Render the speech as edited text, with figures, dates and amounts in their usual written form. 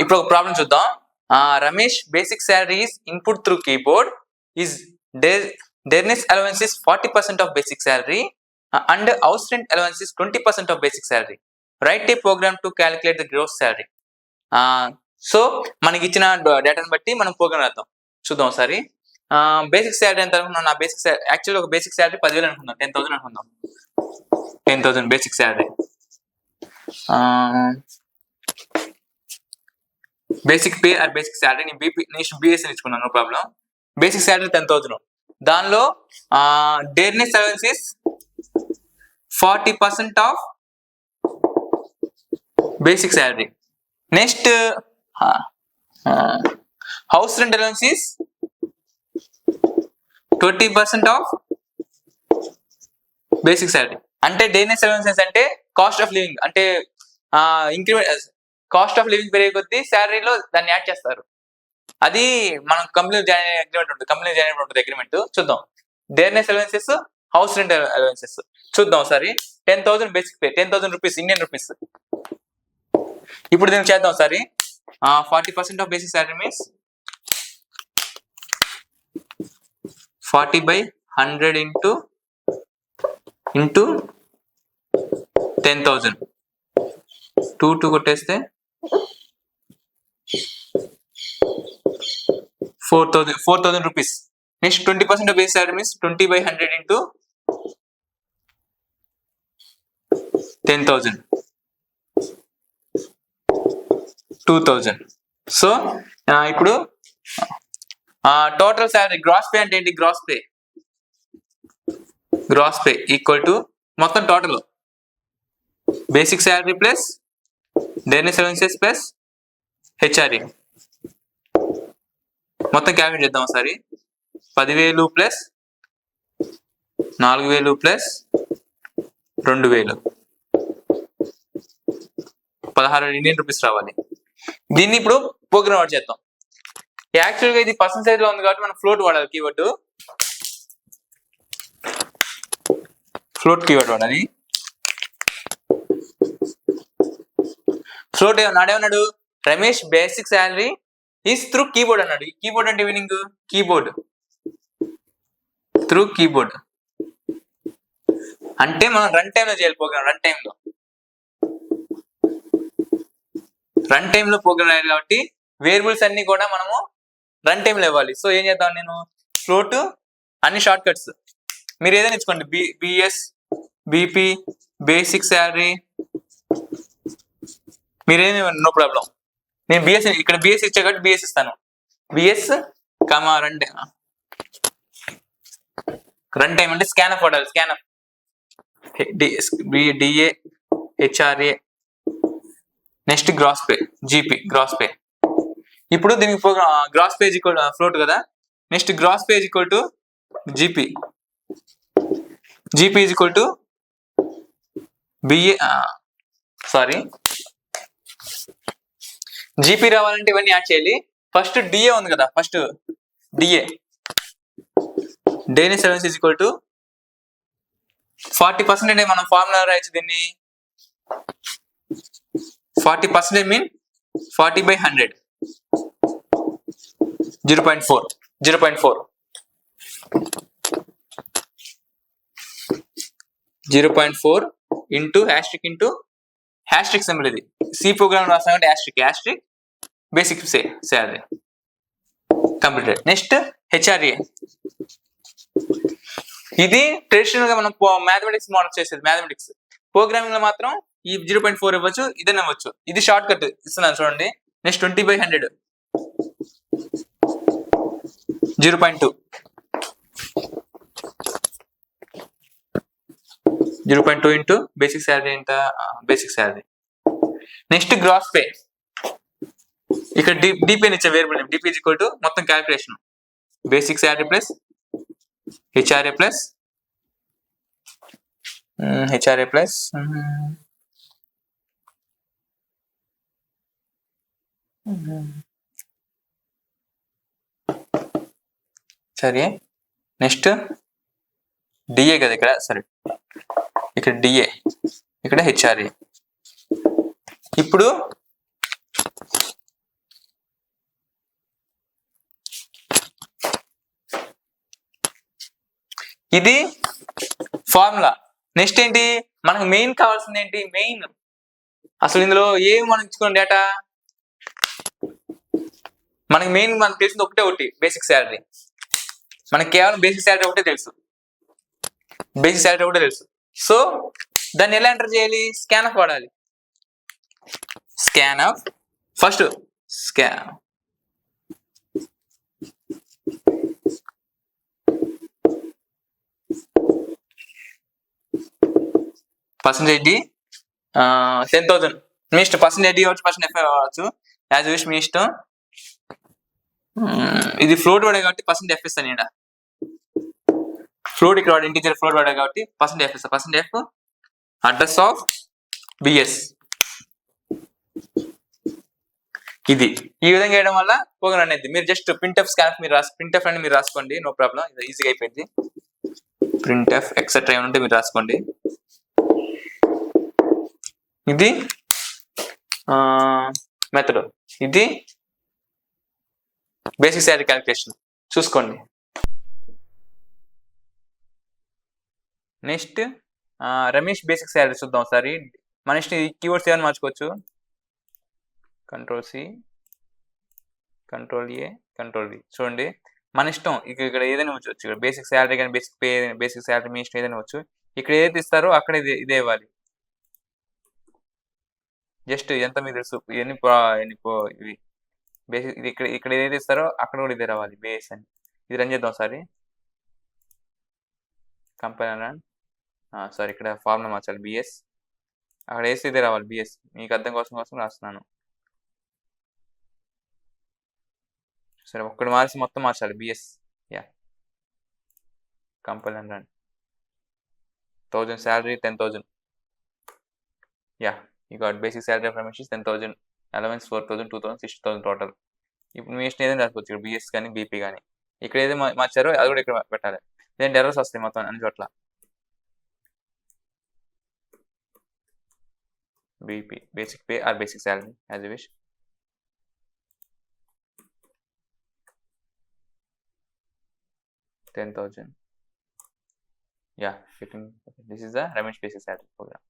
ఇప్పుడు ఒక ప్రాబ్లం చూద్దాం. Ramesh basic salary is input through keyboard is dearness allowance is 40% of basic salary and house rent allowance is 20% of basic salary. Write a program to calculate the gross salary. So మనకి ఇచ్చిన డేటాను బట్టి మనం programme రాద్దాం. చూద్దాం ఒకసారి. Basic salary ఎంత అనుకున్నాం? నా బేసిక్ యాక్చువల్లీ ఒక బేసిక్ శాలరీ 10,000 అనుకుందాం. 10,000 అనుకుందాం. 10,000 basic salary. Basic pay or basic salary నేను బిఎస్సీ నేర్చుకున్నాను, నో ప్రాబ్లం. Basic salary 10,000. దానిలో dearness allowance is 40% of basic salary. Next house rent allowance is 20% of basic salary. అంటే డేర్నెస్ అలవెన్సెస్ అంటే cost of living, అంటే increment cost of living పెరిగే కొద్దీ శాలరీలో దాన్ని యాడ్ చేస్తారు. అది మనం కంపెనీ జాయిన్ అగ్రిమెంట్ ఉంటుంది, కంపెనీ జాయిన్ ఉంటుంది అగ్రిమెంట్. చూద్దాం. డేర్నెస్ అలవెన్సెస్, హౌస్ రెంట్ అలవెన్సెస్ చూద్దాం ఒకసారి. 10,000 basic pay, 10,000 rupees, Indian rupees. ఇప్పుడు దీన్ని చేద్దాం ఒకసారి. 40% of basic salary means 40/100 into 10,000. 2 కొట్టేస్తే 4,000 rupees. Next 20% of basic salary means 20/100 into 10,000, 2,000. So ఇప్పుడు టోటల్ శాలరీ గ్రాస్ పే అంటే ఏంటి? గ్రాస్ పే ఈక్వల్ టు మొత్తం total basic salary plus డేర్నెస్ allowances plus HRA. మొత్తం క్యాల్కులేట్ చేద్దాం ఒకసారి. 10,000 ప్లస్ 4,000 ప్లస్ 2,000, 16,000 ఇండియన్ రూపీస్ రావాలి. దీన్ని ఇప్పుడు ప్రోగ్రామ్ వర్క్ చేద్దాం. యాక్చువల్గా ఇది పర్సెంటేజ్ లో ఉంది కాబట్టి మనం ఫ్లోట్ వాడాలి. కీవర్డ్ ఫ్లోట్ కీవర్డ్ వాడాలి. ఫ్లోట్ నాడేమన్నాడు? Ramesh basic salary is through keyboard అన్నాడు. ఈ కీబోర్డ్ అంటే మీనింగ్ కీబోర్డ్, త్రూ కీబోర్డ్ అంటే మనం రన్ టైమ్ లో చేయాలి ప్రోగ్రామ్. రన్ టైమ్ లో ప్రోగ్రామ్ రాయాలి కాబట్టి వేరియబుల్స్ అన్ని కూడా మనము రన్ టైమ్ లో ఇవ్వాలి. సో ఏం చేద్దాం, నేను ఫ్లోట్ అన్ని షార్ట్ కట్స్ మీరు ఏదైనా ఇచ్చుకోండి. బిఎస్, బిపి, బేసిక్ శాలరీ మీరేమి, నో ప్రాబ్లం. నేను బిఎస్ ఇక్కడ బిఎస్ ఇచ్చా కాబట్టి బిఎస్ ఇస్తాను. బిఎస్ కమా రన్ టైమ్ అంటే స్కానప్ వాడాలి. Scanf DA HRA. Next gross pay, GP gross pay. ఇప్పుడు దీనికి గ్రాస్ పేజ్ ఈక్వల్ ఫ్లోట్ కదా. Next gross pays equal to GP, GP is equal to BA. Sorry, GP రావాలంటే ఇవన్నీ add చేయాలి. First DA ఉంది కదా, first DA dearness allowance is equal to 40% అంటే మనం ఫార్ములా రాయొచ్చు దీన్ని. 40% మీన్ 40/100, 0.4 ఇంటూ హ్యాష్ట్రిక్ సింబల్. ఇది సి ప్రోగ్రామ్ రాసామంటే asterisk basic salary completed. Next HRA. ఇది ట్రెడిషనల్ గా మనం మ్యాథమెటిక్స్ మోడల్ చేసేది. మ్యాథమెటిక్స్ ప్రోగ్రామింగ్ లో మాత్రం ఈ 0.4 ఇవ్వచ్చు, ఇదైనా ఇవ్వచ్చు. ఇది షార్ట్ కట్ ఇస్తున్నాను చూడండి. నెక్స్ట్ 20/100, 0.2, 0.2 ఇంటూ బేసిక్ శాలరీ ఎంత? Basic salary. Next gross pay. ఇక్కడ డిపి అని ఇచ్చే variable name. DP is equal to మొత్తం calculation basic salary plus HRA plus సరే. నెక్స్ట్ డిఏ కదా ఇక్కడ, సరే ఇక్కడ డిఏ, ఇక్కడ హెచ్ఆర్ఏ. ఇప్పుడు ఇది ఫార్ములా. నెక్స్ట్ ఏంటి, మనకు మెయిన్ కావాల్సింది ఏంటి, మెయిన్ అసలు ఇందులో ఏమి మనం ఇచ్చుకున్న డేటా, మనకి మెయిన్ మనకు తెలిసింది ఒకటి బేసిక్ శాలరీ. మనకి కేవలం బేసిక్ శాలరీ ఒకటే తెలుసు, బేసిక్ శాలరీ ఒకటే తెలుసు. సో దాన్ని ఎలా ఎంటర్ చేయాలి, స్కాన్ఎఫ్ వాడాలి. స్కాన్ఎఫ్ ఫస్ట్ పర్సెంటేజ్ డి 10,000 మీ ఇష్టం, పర్సెంటేజ్ డి అవచ్చు, పర్సెంట్ ఎఫ్ఐ అవ్వచ్చు, యాజ్ విష్ మీ ఇష్టం. ఇది ఫ్లోట్ వాడే కాబట్టి పర్సెంట్ ఎఫ్ ఇస్తాను. ఇక్కడ ఫ్లోట్, ఇక్కడ వాడు ఇంటీజర్ ఫ్లోట్ వాడే కాబట్టి పర్సెంట్ ఎఫ్ ఇస్తా. Percent F address of BS. ఇది ఈ విధంగా వేయడం వల్ల పోగన్ అనేది మీరు జస్ట్ ప్రింట్ ఎఫ్ స్కాన్ మీరు ప్రింట్ ఎఫ్ అని మీరు రాసుకోండి, నో ప్రాబ్లం, ఇది ఈజీగా అయిపోయింది. ప్రింట్ ఎఫ్ ఎక్సెట్రా ఏమంటే మీరు రాసుకోండి. ఇది మెథడ్, ఇది బేసిక్ శాలరీ క్యాలిక్యులేషన్ చూసుకోండి. నెక్స్ట్ రమేష్ బేసిక్ శాలరీ చూద్దాం ఒకసారి. మన ఇష్టం కీవర్డ్స్ ఏమైనా మార్చుకోవచ్చు. Control C, control A, control V. చూడండి మన ఇష్టం, ఇక్కడ ఏదైనా వచ్చు. ఇక్కడ బేసిక్ శాలరీ కానీ బేసిక్ పే, బేసిక్ శాలరీ మీ ఇష్టం ఏదైనా వచ్చు. ఇక్కడ ఏదైతే ఇస్తారో అక్కడ ఇదే ఇవ్వాలి. జస్ట్ ఎంత మీకు తెలుసు ఇవి బేసిక్, ఇది ఇక్కడ ఏదైతే ఇస్తారో అక్కడ కూడా ఇదే రావాలి బేస్ అని. ఇది రన్ చేద్దాం ఒకసారి. Compile run. సారీ, ఇక్కడ ఫార్ములా మార్చాలి, బిఎస్. అక్కడ వేసి ఇదే రావాలి బిఎస్. మీకు అర్థం కోసం రాస్తున్నాను. సరే, ఒక్కటి మార్చి మొత్తం మార్చాలి BS. Yeah, compile and run. 1000 salary 10,000. Yeah, you got basic salary of Ramesh 10,000, allowance 4,000, 2,000, 60,000 total. ఇప్పుడు మీ ఇష్టం ఏదైనా రాసుకోవచ్చు, ఇక్కడ బిఎస్ కానీ బీపీ కానీ. ఇక్కడ ఏదైతే మార్చారో అది కూడా ఇక్కడ పెట్టాలి. లేదంటే ఎర్రర్స్ వస్తాయి మొత్తం అన్ని చోట్ల. BP, basic pay or basic salary as you wish. $10,000. Yeah, this is the Ramesh basic salary program.